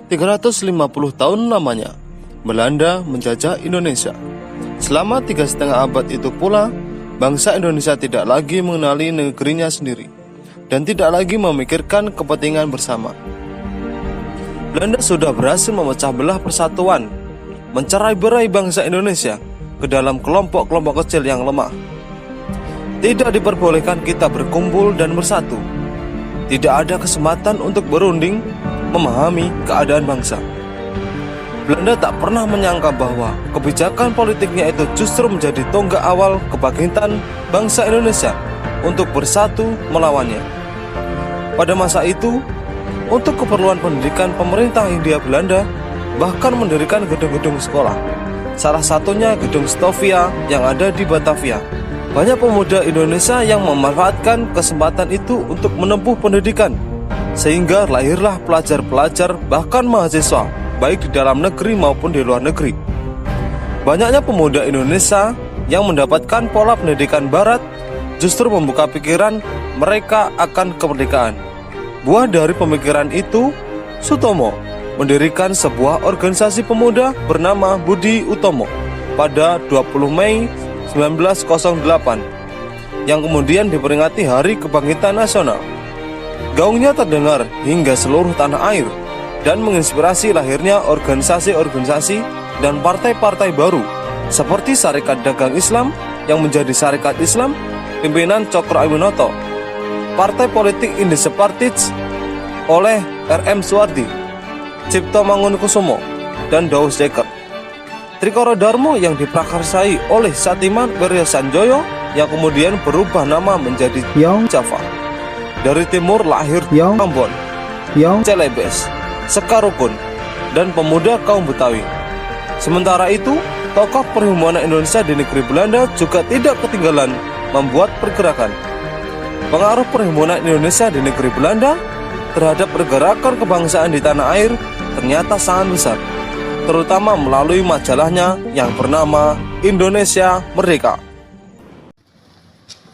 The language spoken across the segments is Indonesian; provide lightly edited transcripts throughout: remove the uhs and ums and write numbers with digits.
350 tahun lamanya, Belanda menjajah Indonesia. Selama 3,5 abad itu pula, bangsa Indonesia tidak lagi mengenali negerinya sendiri dan tidak lagi memikirkan kepentingan bersama. Belanda sudah berhasil memecah belah persatuan, mencerai-berai bangsa Indonesia ke dalam kelompok-kelompok kecil yang lemah. Tidak diperbolehkan kita berkumpul dan bersatu. Tidak ada kesempatan untuk berunding, memahami keadaan bangsa. Belanda tak pernah menyangka bahwa kebijakan politiknya itu justru menjadi tonggak awal kebangkitan bangsa Indonesia untuk bersatu melawannya. Pada masa itu, untuk keperluan pendidikan, pemerintah Hindia Belanda bahkan mendirikan gedung-gedung sekolah. Salah satunya gedung Stovia yang ada di Batavia. Banyak pemuda Indonesia yang memanfaatkan kesempatan itu untuk menempuh pendidikan, sehingga lahirlah pelajar-pelajar bahkan mahasiswa, baik di dalam negeri maupun di luar negeri. Banyaknya pemuda Indonesia yang mendapatkan pola pendidikan barat justru membuka pikiran mereka akan kemerdekaan. Buah dari pemikiran itu, Sutomo mendirikan sebuah organisasi pemuda bernama Budi Utomo pada 20 Mei 1908 yang kemudian diperingati Hari Kebangkitan Nasional. Gaungnya terdengar hingga seluruh tanah air dan menginspirasi lahirnya organisasi-organisasi dan partai-partai baru seperti Sarekat Dagang Islam yang menjadi Sarekat Islam pimpinan Cokro Aminoto, partai politik Indesepartij oleh R.M. Suwardi, Cipto Mangunkusumo, dan Daus Dekker, Trikoro Darmo yang diprakarsai oleh Satiman Wirya Sanjoyo yang kemudian berubah nama menjadi Java. Dari timur lahir Ambon, Celebes, Sekarukun, dan pemuda kaum Betawi. Sementara itu, tokoh perhimpunan Indonesia di negeri Belanda juga tidak ketinggalan membuat pergerakan. Pengaruh perhimpunan Indonesia di negeri Belanda terhadap pergerakan kebangsaan di tanah air ternyata sangat besar, terutama melalui majalahnya yang bernama Indonesia Merdeka.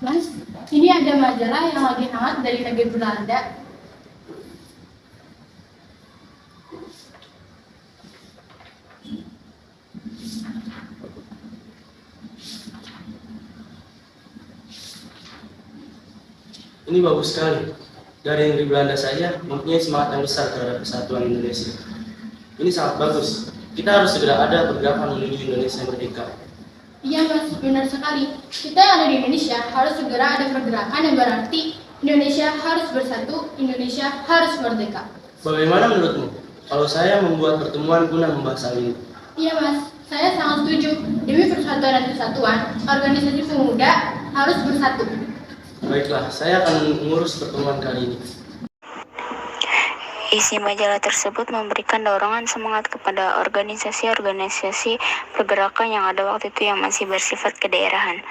Mas, ini ada majalah yang lagi hangat dari negeri Belanda. Ini bagus sekali. Dari negeri Belanda saja mempunyai semangat yang besar terhadap persatuan Indonesia. Ini sangat bagus. Kita harus segera ada pergerakan menuju Indonesia merdeka. Iya Mas, benar sekali. Kita yang ada di Indonesia harus segera ada pergerakan yang berarti Indonesia harus bersatu, Indonesia harus merdeka. Bagaimana menurutmu kalau saya membuat pertemuan guna membahas hal ini? Iya Mas, saya sangat setuju. Demi persatuan dan kesatuan, organisasi pemuda harus bersatu. Baiklah, saya akan mengurus pertemuan kali ini. Isi majalah tersebut memberikan dorongan semangat kepada organisasi-organisasi pergerakan yang ada waktu itu yang masih bersifat kedaerahan.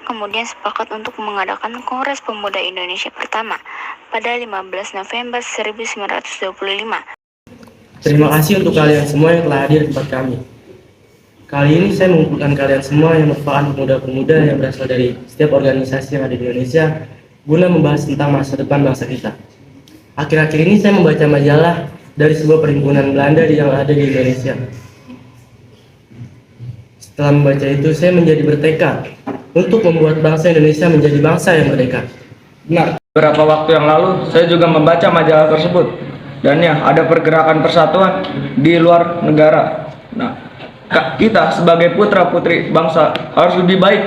Kemudian sepakat untuk mengadakan Kongres Pemuda Indonesia pertama pada 15 November 1925. Terima kasih untuk kalian semua yang telah hadir di tempat kami. Kali ini saya mengumpulkan kalian semua yang merupakan pemuda-pemuda yang berasal dari setiap organisasi yang ada di Indonesia guna membahas tentang masa depan bangsa kita. Akhir-akhir ini saya membaca majalah dari sebuah perhimpunan Belanda yang ada di Indonesia. Setelah membaca itu, saya menjadi bertekad untuk membuat bangsa Indonesia menjadi bangsa yang merdeka. Benar, beberapa waktu yang lalu saya juga membaca majalah tersebut. Dan ya, ada pergerakan persatuan di luar negara. Nah, kita sebagai putra-putri bangsa harus lebih baik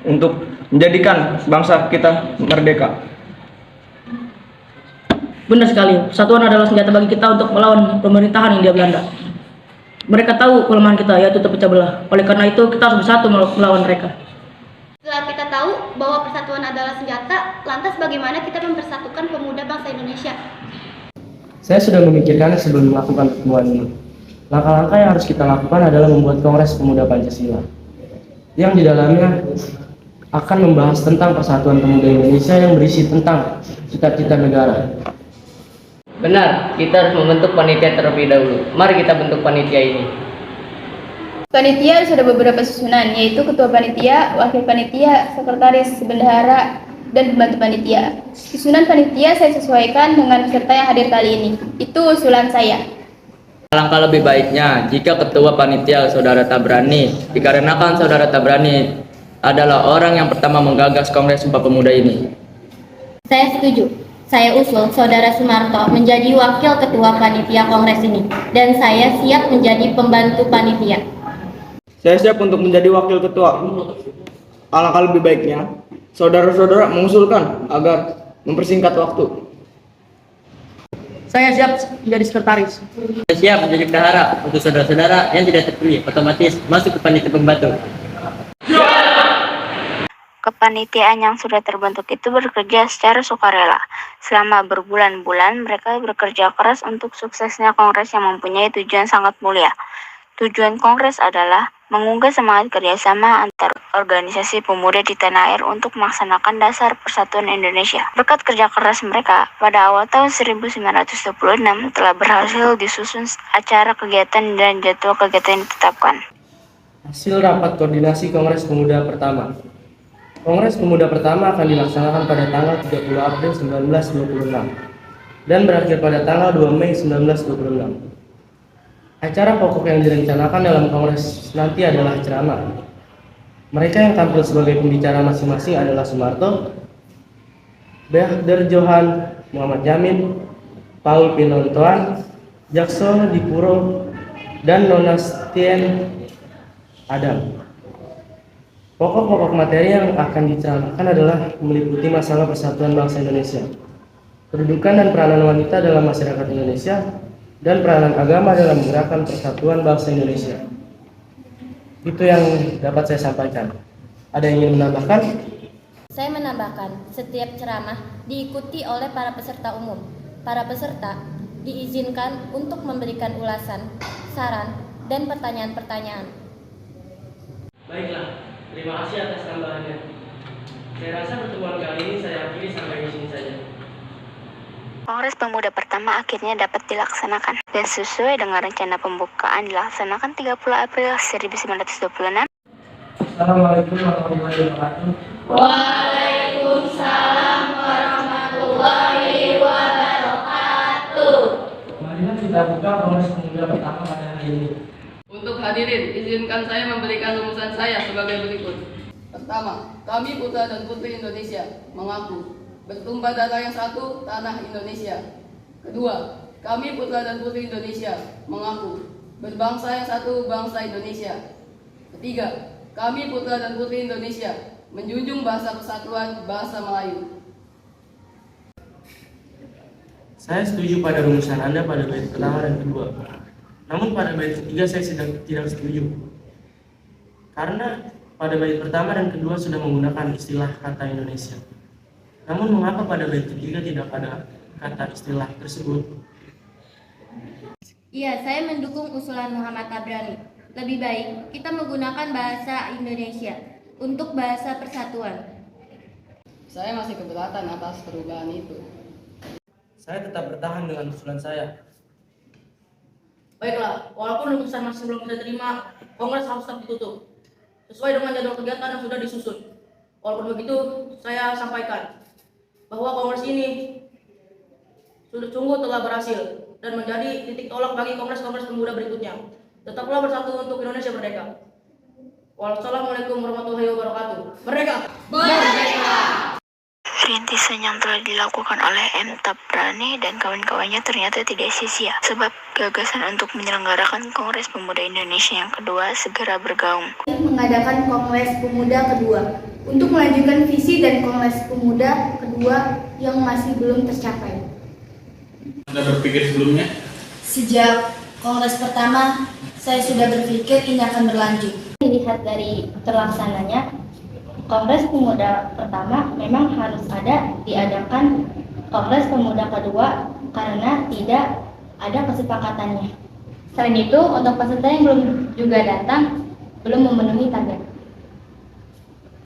untuk menjadikan bangsa kita merdeka. Benar sekali, persatuan adalah senjata bagi kita untuk melawan pemerintahan Hindia Belanda. Mereka tahu kelemahan kita, yaitu terpecah belah. Oleh karena itu, kita harus bersatu melawan mereka. Setelah kita tahu bahwa persatuan adalah senjata, lantas bagaimana kita mempersatukan pemuda bangsa Indonesia? Saya sudah memikirkan sebelum melakukan pertemuan ini. Langkah-langkah yang harus kita lakukan adalah membuat Kongres Pemuda Pancasila, yang di dalamnya akan membahas tentang persatuan pemuda Indonesia yang berisi tentang cita-cita negara. Benar, kita harus membentuk panitia terlebih dahulu. Mari kita bentuk panitia ini. Panitia sudah beberapa susunan, yaitu ketua panitia, wakil panitia, sekretaris, bendahara, dan pembantu panitia. Susunan panitia saya sesuaikan dengan peserta yang hadir kali ini. Itu usulan saya. Alangkah lebih baiknya jika ketua panitia Saudara Tabrani, dikarenakan Saudara Tabrani adalah orang yang pertama menggagas Kongres Sumpah Pemuda ini. Saya setuju. Saya usul Saudara Sumarto menjadi wakil ketua panitia kongres ini, dan saya siap menjadi pembantu panitia. Saya siap untuk menjadi wakil ketua. Alangkah lebih baiknya saudara-saudara mengusulkan agar mempersingkat waktu. Saya siap menjadi sekretaris. Saya siap menjadi bendahara untuk saudara-saudara yang tidak terpilih otomatis masuk ke panitia pembantu. Kepanitiaan yang sudah terbentuk itu bekerja secara sukarela. Selama berbulan-bulan, mereka bekerja keras untuk suksesnya kongres yang mempunyai tujuan sangat mulia. Tujuan kongres adalah mengunggah semangat kerjasama antar organisasi pemuda di tanah air untuk melaksanakan dasar persatuan Indonesia. Berkat kerja keras mereka, pada awal tahun 1926 telah berhasil disusun acara kegiatan dan jadwal kegiatan yang ditetapkan. Hasil rapat koordinasi Kongres Pemuda pertama. Kongres Pemuda pertama akan dilaksanakan pada tanggal 30 April 1926 dan berakhir pada tanggal 2 Mei 1926. Acara pokok yang direncanakan dalam kongres nanti adalah ceramah. Mereka yang tampil sebagai pembicara masing-masing adalah Sumarto, Behder Johan, Muhammad Jamin, Paul Pinontoan, Jackson Dipuro, dan Nonastien Adam. Pokok-pokok materi yang akan diceramakan adalah meliputi masalah persatuan bangsa Indonesia, kedudukan dan peranan wanita dalam masyarakat Indonesia, dan peranan agama dalam gerakan persatuan bangsa Indonesia. Itu yang dapat saya sampaikan. Ada yang ingin menambahkan? Saya menambahkan, setiap ceramah diikuti oleh para peserta umum. Para peserta diizinkan untuk memberikan ulasan, saran, dan pertanyaan-pertanyaan. Baiklah, terima kasih atas tambahannya. Saya rasa pertemuan kali ini saya akhiri sampai di sini saja. Kongres Pemuda pertama akhirnya dapat dilaksanakan dan sesuai dengan rencana pembukaan dilaksanakan 30 April 1926. Assalamualaikum warahmatullahi wabarakatuh. Waalaikumsalam warahmatullahi wabarakatuh. Marilah kita buka Kongres Pemuda pertama pada hari ini. Untuk hadirin, izinkan saya memberikan rumusan saya sebagai berikut. Pertama, kami putra dan putri Indonesia mengaku bertumpah darah yang satu, tanah Indonesia. Kedua, kami putra dan putri Indonesia mengaku berbangsa yang satu, bangsa Indonesia. Ketiga, kami putra dan putri Indonesia menjunjung bahasa persatuan, bahasa Melayu. Saya setuju pada rumusan Anda pada bait pertama dan kedua. Namun pada bait ketiga saya tidak setuju. Karena pada bait pertama dan kedua sudah menggunakan istilah kata Indonesia. Namun mengapa pada bait ketiga tidak ada kata istilah tersebut? Iya, saya mendukung usulan Muhammad Tabrani. Lebih baik kita menggunakan bahasa Indonesia untuk bahasa persatuan. Saya masih keberatan atas perubahan itu. Saya tetap bertahan dengan usulan saya. Baiklah, walaupun rumusan masih belum bisa terima, kongres harus tetap ditutup sesuai dengan jadwal kegiatan yang sudah disusun. Walaupun begitu, saya sampaikan bahwa kongres ini sungguh telah berhasil dan menjadi titik tolak bagi kongres-kongres pemuda berikutnya. Tetaplah bersatu untuk Indonesia merdeka. Wassalamualaikum warahmatullahi wabarakatuh. Merdeka! Merdeka! Rintisan yang telah dilakukan oleh M. Tabrani dan kawan-kawannya ternyata tidak sia-sia, sebab gagasan untuk menyelenggarakan Kongres Pemuda Indonesia yang kedua segera bergaung. Mengadakan Kongres Pemuda kedua untuk melanjutkan visi dan Kongres Pemuda kedua yang masih belum tercapai. Anda berpikir sebelumnya? Sejak Kongres pertama, saya sudah berpikir ini akan berlanjut. Dilihat dari terlaksananya, Kongres Pemuda pertama memang harus diadakan Kongres Pemuda kedua karena tidak ada kesepakatannya. Selain itu, untuk peserta yang belum juga datang, belum memenuhi target.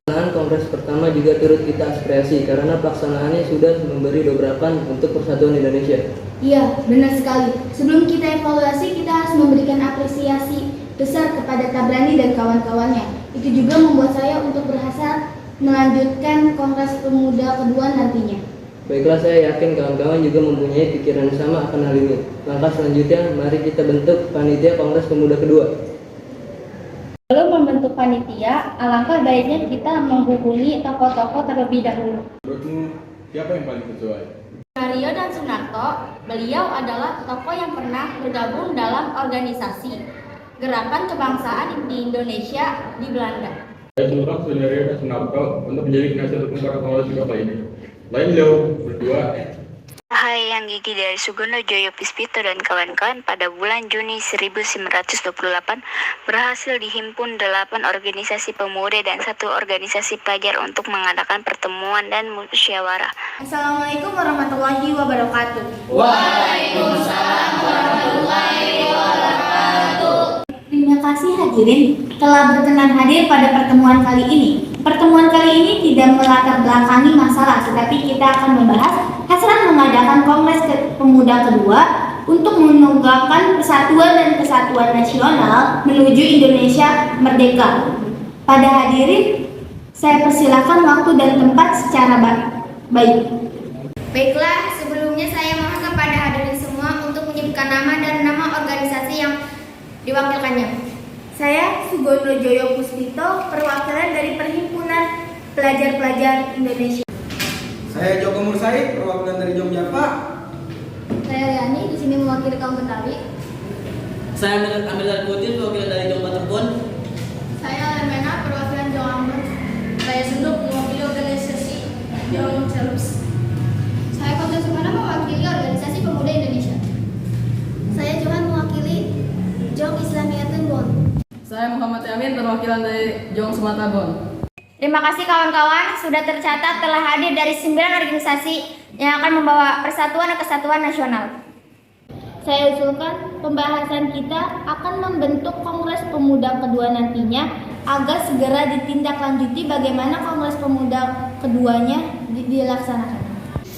Pelaksanaan Kongres pertama juga turut kita aspirasi karena pelaksanaannya sudah memberi dobrakan untuk persatuan Indonesia. Iya, benar sekali. Sebelum kita evaluasi, kita harus memberikan apresiasi besar kepada Tabrani dan kawan-kawannya. Itu juga membuat saya untuk berhasrat melanjutkan Kongres Pemuda kedua nantinya. Baiklah, saya yakin kawan-kawan juga mempunyai pikiran yang sama akan hal ini. Langkah selanjutnya, mari kita bentuk panitia Kongres Pemuda kedua. Sebelum membentuk panitia, alangkah baiknya kita menghubungi tokoh-tokoh terlebih dahulu. Menurutmu siapa yang paling sesuai? Mario dan Sunarto, beliau adalah tokoh yang pernah bergabung dalam organisasi Gerakan Kebangsaan di Indonesia di Belanda. Saya suruh Mario dan Sunarto untuk menjadi penasihat hukum pada Kongres kedua ini. Lain beliau berdua. Hai yang gigi dari Sugondo Joyo Puspito dan kawan-kawan pada bulan Juni 1928 berhasil dihimpun 8 organisasi pemuda dan 1 organisasi pelajar untuk mengadakan pertemuan dan musyawarah. Assalamualaikum warahmatullahi wabarakatuh. Waalaikumsalam warahmatullahi wabarakatuh. Terima kasih hadirin telah berkenan hadir pada pertemuan kali ini. Pertemuan kali ini tidak melatar belakangi masalah, tetapi kita akan membahas hasrat mengadakan Kongres Pemuda kedua untuk menegakkan persatuan dan kesatuan nasional menuju Indonesia merdeka. Pada hadirin, saya persilakan waktu dan tempat secara baik. Baiklah, sebelumnya saya mohon kepada hadirin semua untuk menyebutkan nama dan nama organisasi yang diwakilkannya. Saya Sugondo Joyo Puspito, perwakilan dari Perhimpunan Pelajar-Pelajar Indonesia. Saya Joko Mursaid, perwakilan dari Jom Java. Saya Yani, di sini mewakili kaum Betawi. Saya Amir dari Putin, perwakilan dari Jom Paterbon. Saya Lemena, perwakilan Jom Ambon. Saya Senduk, mewakili organisasi Jom Celus. Saya Kota Sumana, mewakili organisasi pemuda Indonesia. Saya Johan, mewakili Jom Islamiyatun Bon. Saya Muhammad Yamin, perwakilan dari Jong Sumatera Bon. Terima kasih kawan-kawan sudah tercatat telah hadir dari 9 organisasi yang akan membawa persatuan dan kesatuan nasional. Saya usulkan pembahasan kita akan membentuk Kongres Pemuda kedua nantinya agar segera ditindaklanjuti bagaimana Kongres Pemuda keduanya dilaksanakan.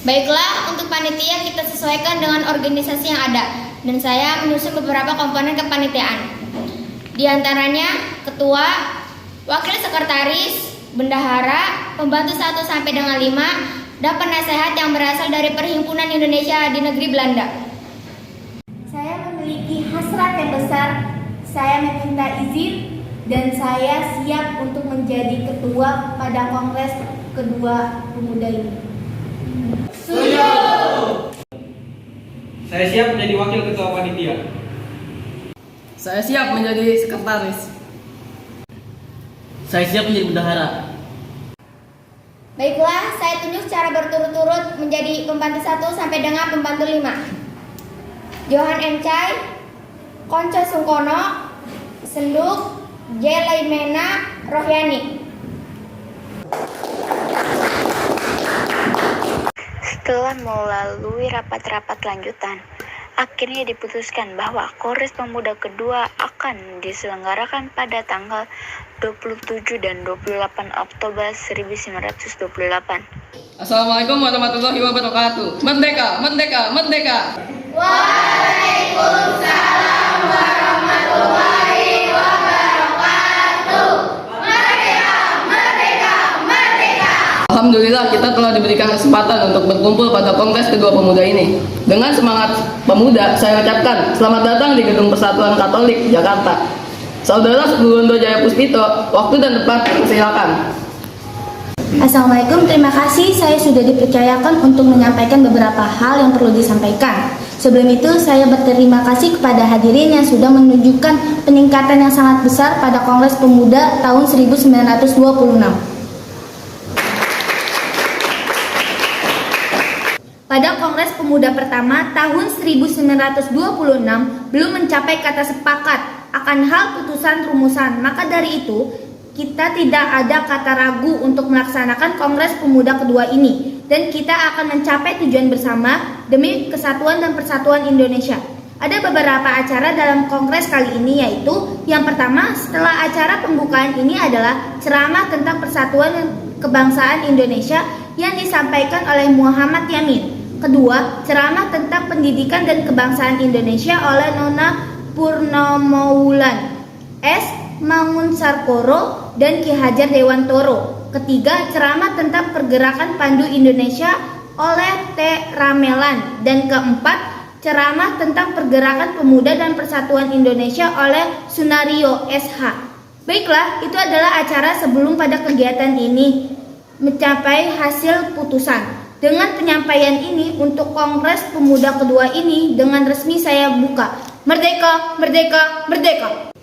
Baiklah, untuk panitia kita sesuaikan dengan organisasi yang ada dan saya menyusun beberapa komponen kepanitiaan. Di antaranya ketua, wakil sekretaris, bendahara, pembantu 1 sampai dengan 5, dan penasehat yang berasal dari Perhimpunan Indonesia di negeri Belanda. Saya memiliki hasrat yang besar, saya meminta izin dan saya siap untuk menjadi ketua pada Kongres kedua pemuda ini. Setuju. Saya siap menjadi wakil ketua panitia. Saya siap menjadi sekretaris. Saya siap menjadi bendahara. Baiklah, saya tunjuk secara berturut-turut menjadi pembantu 1 sampai dengan pembantu 5. Johan Encai, Konco Sungkono, Senduk, J. Laimena, Rohyani. Setelah melalui rapat-rapat lanjutan, akhirnya diputuskan bahwa Kongres Pemuda kedua akan diselenggarakan pada tanggal 27 dan 28 Oktober 1928. Assalamualaikum warahmatullahi wabarakatuh. Merdeka, merdeka, merdeka. Waalaikumsalam warahmatullahi wabarakatuh. Merdeka, merdeka, merdeka. Alhamdulillah kita telah diberikan kesempatan untuk berkumpul pada Kongres kedua pemuda ini. Dengan semangat pemuda, saya ucapkan selamat datang di Gedung Persatuan Katolik, Jakarta. Saudara Sugondo Jaya Puspito, waktu dan tempat silakan. Assalamualaikum, terima kasih. Saya sudah dipercayakan untuk menyampaikan beberapa hal yang perlu disampaikan. Sebelum itu, saya berterima kasih kepada hadirin yang sudah menunjukkan peningkatan yang sangat besar pada Kongres Pemuda tahun 1926. Pada Kongres Pemuda pertama tahun 1926 belum mencapai kata sepakat akan hal putusan rumusan. Maka dari itu, kita tidak ada kata ragu untuk melaksanakan Kongres Pemuda kedua ini dan kita akan mencapai tujuan bersama demi kesatuan dan persatuan Indonesia. Ada beberapa acara dalam Kongres kali ini, yaitu yang pertama, setelah acara pembukaan ini adalah ceramah tentang persatuan dan kebangsaan Indonesia yang disampaikan oleh Muhammad Yamin. Kedua, ceramah tentang pendidikan dan kebangsaan Indonesia oleh Nona Purnamawulan, S. Mangunsarkoro, dan Ki Hajar Dewantoro. Ketiga, ceramah tentang pergerakan Pandu Indonesia oleh T. Ramelan. Dan keempat, ceramah tentang pergerakan pemuda dan persatuan Indonesia oleh Sunario SH. Baiklah, itu adalah acara sebelum pada kegiatan ini mencapai hasil putusan. Dengan penyampaian ini untuk Kongres Pemuda kedua ini dengan resmi saya buka. Merdeka, merdeka, merdeka.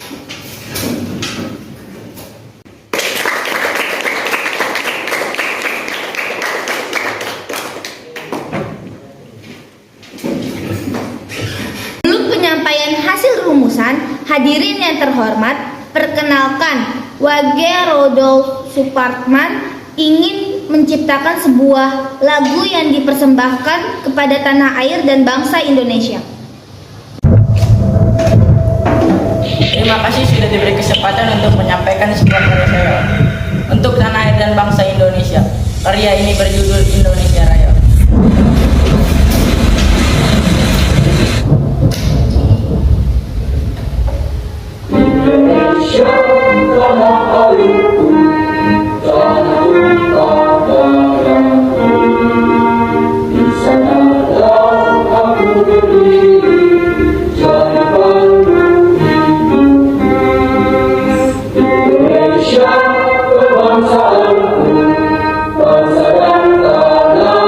Sebelum penyampaian hasil rumusan, hadirin yang terhormat, perkenalkan Wage Rodolf Supratman ingin menciptakan sebuah lagu yang dipersembahkan kepada tanah air dan bangsa Indonesia. Terima kasih sudah diberi kesempatan untuk menyampaikan sebuah karya saya untuk tanah air dan bangsa Indonesia. Karya ini berjudul Indonesia Raya. Indonesia tanah airku, tanahku tanahku, di sanalah aku berdiri, jadi pandu hidupku. Indonesia kebangsaanku, bangsa dan tanah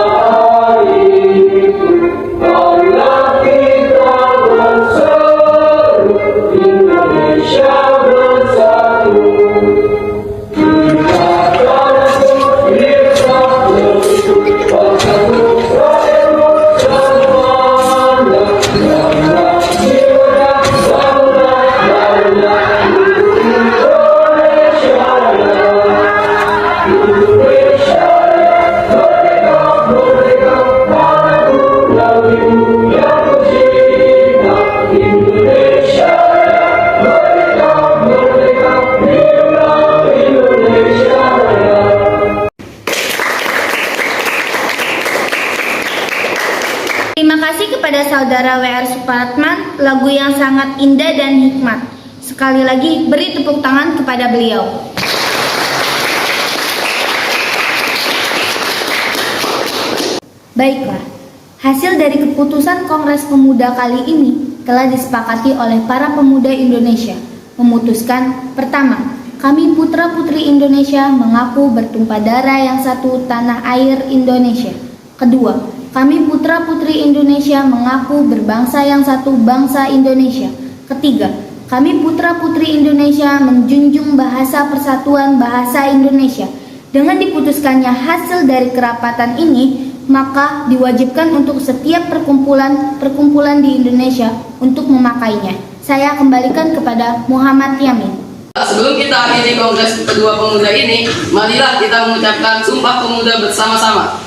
airku, marilah kita berseru, Indonesia bersatu. Terima kasih kepada saudara W.R. Supratman, lagu yang sangat indah dan hikmat. Sekali lagi beri tepuk tangan kepada beliau. Baiklah, hasil dari keputusan Kongres Pemuda kali ini telah disepakati oleh para pemuda Indonesia. Memutuskan, pertama, kami putra-putri Indonesia mengaku bertumpah darah yang satu tanah air Indonesia. Kedua, kami putra-putri Indonesia mengaku berbangsa yang satu bangsa Indonesia. Ketiga, kami putra-putri Indonesia menjunjung bahasa persatuan bahasa Indonesia. Dengan diputuskannya hasil dari kerapatan ini, maka diwajibkan untuk setiap perkumpulan di Indonesia untuk memakainya. Saya kembalikan kepada Muhammad Yamin. Sebelum kita akhiri Kongres kedua pemuda ini, marilah kita mengucapkan Sumpah Pemuda bersama-sama.